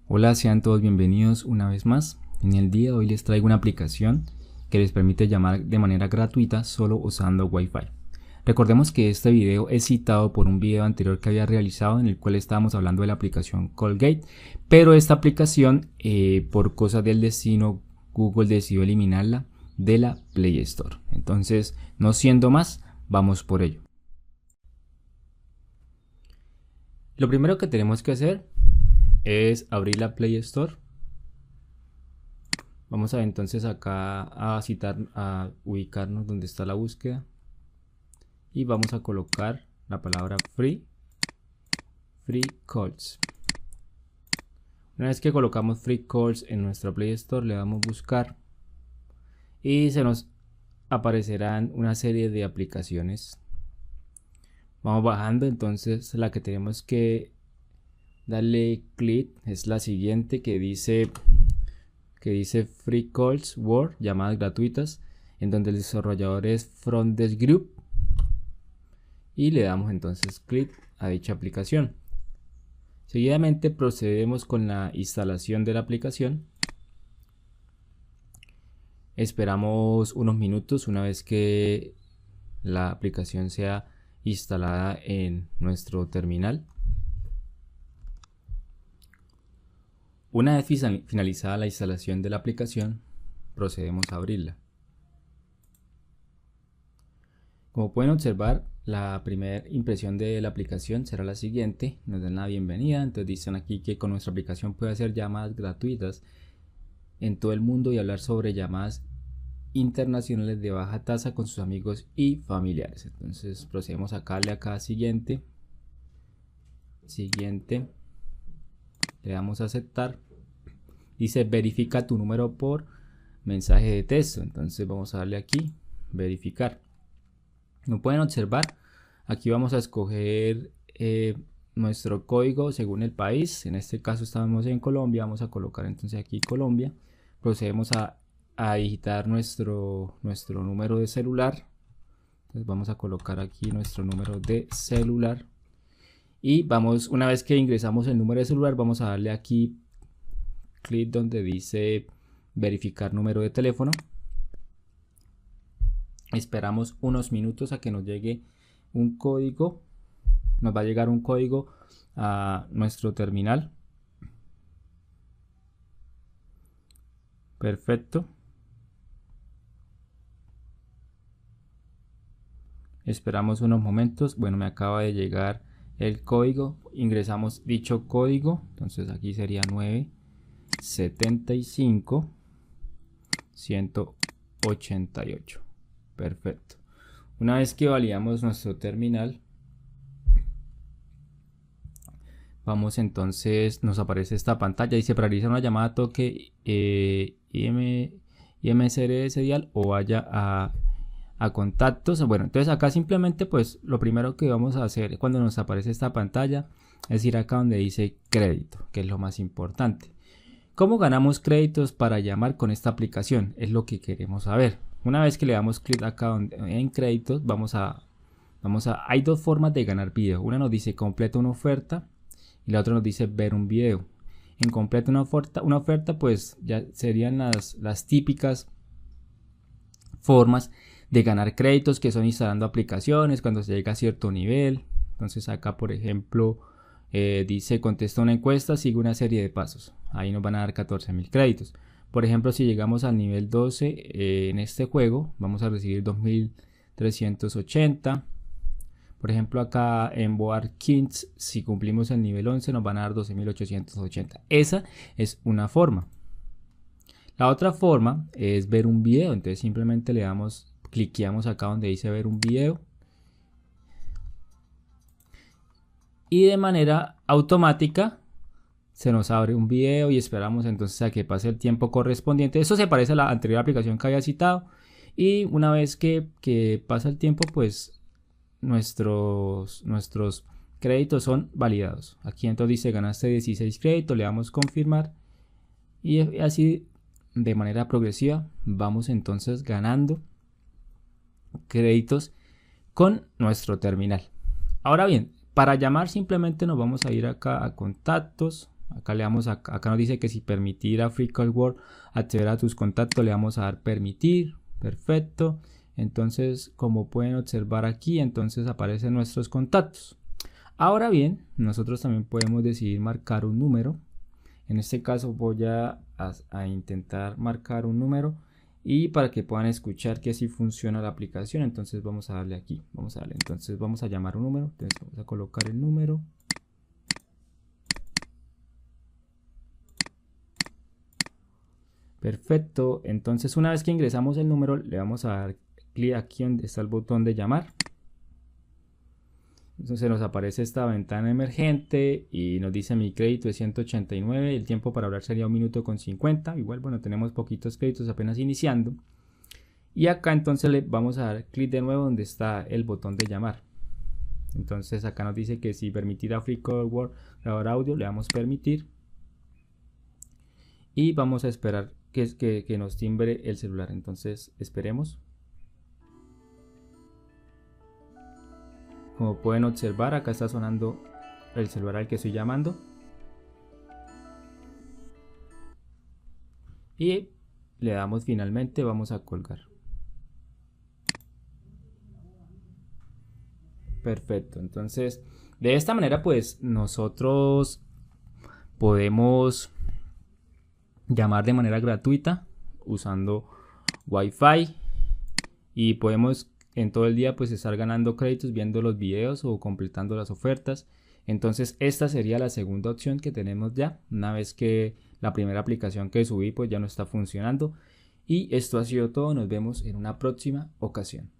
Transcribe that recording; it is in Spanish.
Hola, sean todos bienvenidos una vez más. En el día de hoy les traigo una aplicación que les permite llamar de manera gratuita solo usando Wi-Fi. Recordemos que este video es citado por un video anterior que había realizado en el cual estábamos hablando de la aplicación Colgate, pero esta aplicación por cosas del destino Google decidió eliminarla de la Play Store. Entonces, no siendo más, vamos por ello. Lo primero que tenemos que hacer es abrir la Play Store. Vamos a entonces acá a ubicarnos donde está la búsqueda y vamos a colocar la palabra free calls. Una vez que colocamos free calls en nuestra Play Store, le damos buscar y se nos aparecerán una serie de aplicaciones. Vamos bajando, entonces la que tenemos que darle clic es la siguiente que dice Free Calls World, llamadas gratuitas, en donde el desarrollador es Front Desk Group, y le damos entonces clic a dicha aplicación. Seguidamente procedemos con la instalación de la aplicación. Esperamos unos minutos una vez que la aplicación sea instalada en nuestro terminal. Una vez finalizada la instalación de la aplicación, procedemos a abrirla. Como pueden observar, la primera impresión de la aplicación será la siguiente. Nos dan la bienvenida, entonces dicen aquí que con nuestra aplicación puede hacer llamadas gratuitas en todo el mundo y hablar sobre llamadas internacionales de baja tasa con sus amigos y familiares. Entonces procedemos a darle acá siguiente, le damos a aceptar. Dice verifica tu número por mensaje de texto, entonces vamos a darle aquí verificar. Como pueden observar, aquí vamos a escoger nuestro código según el país. En este caso estamos en Colombia, vamos a colocar entonces aquí Colombia. Procedemos a digitar nuestro número de celular. Entonces vamos a colocar aquí nuestro número de celular. Y vamos, una vez que ingresamos el número de celular, vamos a darle aquí clic donde dice verificar número de teléfono. Esperamos unos minutos a que nos llegue un código. Nos va a llegar un código a nuestro terminal. Perfecto. Esperamos unos momentos. Bueno, me acaba de llegar el código. Ingresamos dicho código. Entonces aquí sería 975 188. Perfecto. Una vez que validamos nuestro terminal, vamos entonces, nos aparece esta pantalla, dice para realizar una llamada toque IMSRS dial o vaya a contactos. Bueno, entonces acá simplemente pues lo primero que vamos a hacer cuando nos aparece esta pantalla es ir acá donde dice crédito, que es lo más importante. ¿Cómo ganamos créditos para llamar con esta aplicación? Es lo que queremos saber. Una vez que le damos clic acá en créditos, hay dos formas de ganar video. Una nos dice completa una oferta y la otra nos dice ver un video. En completa una oferta pues ya serían las típicas formas de ganar créditos, que son instalando aplicaciones cuando se llega a cierto nivel. Entonces acá por ejemplo dice contesta una encuesta, sigue una serie de pasos. Ahí nos van a dar 14.000 créditos. Por ejemplo, si llegamos al nivel 12 en este juego, vamos a recibir 2.380. Por ejemplo, acá en Board Kings, si cumplimos el nivel 11, nos van a dar 12.880. Esa es una forma. La otra forma es ver un video. Entonces simplemente cliqueamos acá donde dice ver un video. Y de manera automática se nos abre un video y esperamos entonces a que pase el tiempo correspondiente. Esto se parece a la anterior aplicación que había citado. Y una vez que pasa el tiempo, pues nuestros créditos son validados. Aquí entonces dice ganaste 16 créditos, le damos confirmar. Y así de manera progresiva vamos entonces ganando créditos con nuestro terminal. Ahora bien, para llamar simplemente nos vamos a ir acá a contactos. Acá acá le damos, acá nos dice que si permitir a Free Call Word acceder a tus contactos, le vamos a dar permitir. Perfecto. Entonces, como pueden observar aquí, entonces aparecen nuestros contactos. Ahora bien, nosotros también podemos decidir marcar un número. En este caso voy a intentar marcar un número y para que puedan escuchar que así funciona la aplicación, entonces vamos a darle aquí, entonces vamos a llamar un número, entonces vamos a colocar el número. Perfecto, entonces una vez que ingresamos el número le vamos a dar clic aquí donde está el botón de llamar. Entonces nos aparece esta ventana emergente y nos dice mi crédito es 189, el tiempo para hablar sería 1 minuto con 50, igual bueno, tenemos poquitos créditos apenas iniciando. Y acá entonces le vamos a dar clic de nuevo donde está el botón de llamar. Entonces acá nos dice que si permitir a Free Call Word grabar audio, le damos permitir. Y vamos a esperar que nos timbre el celular, entonces esperemos. Como pueden observar, acá está sonando el celular al que estoy llamando. Y le damos finalmente, vamos a colgar. Perfecto, entonces de esta manera pues nosotros podemos llamar de manera gratuita usando Wi-Fi y podemos en todo el día pues estar ganando créditos viendo los videos o completando las ofertas. Entonces esta sería la segunda opción que tenemos ya una vez que la primera aplicación que subí pues ya no está funcionando. Y esto ha sido todo, nos vemos en una próxima ocasión.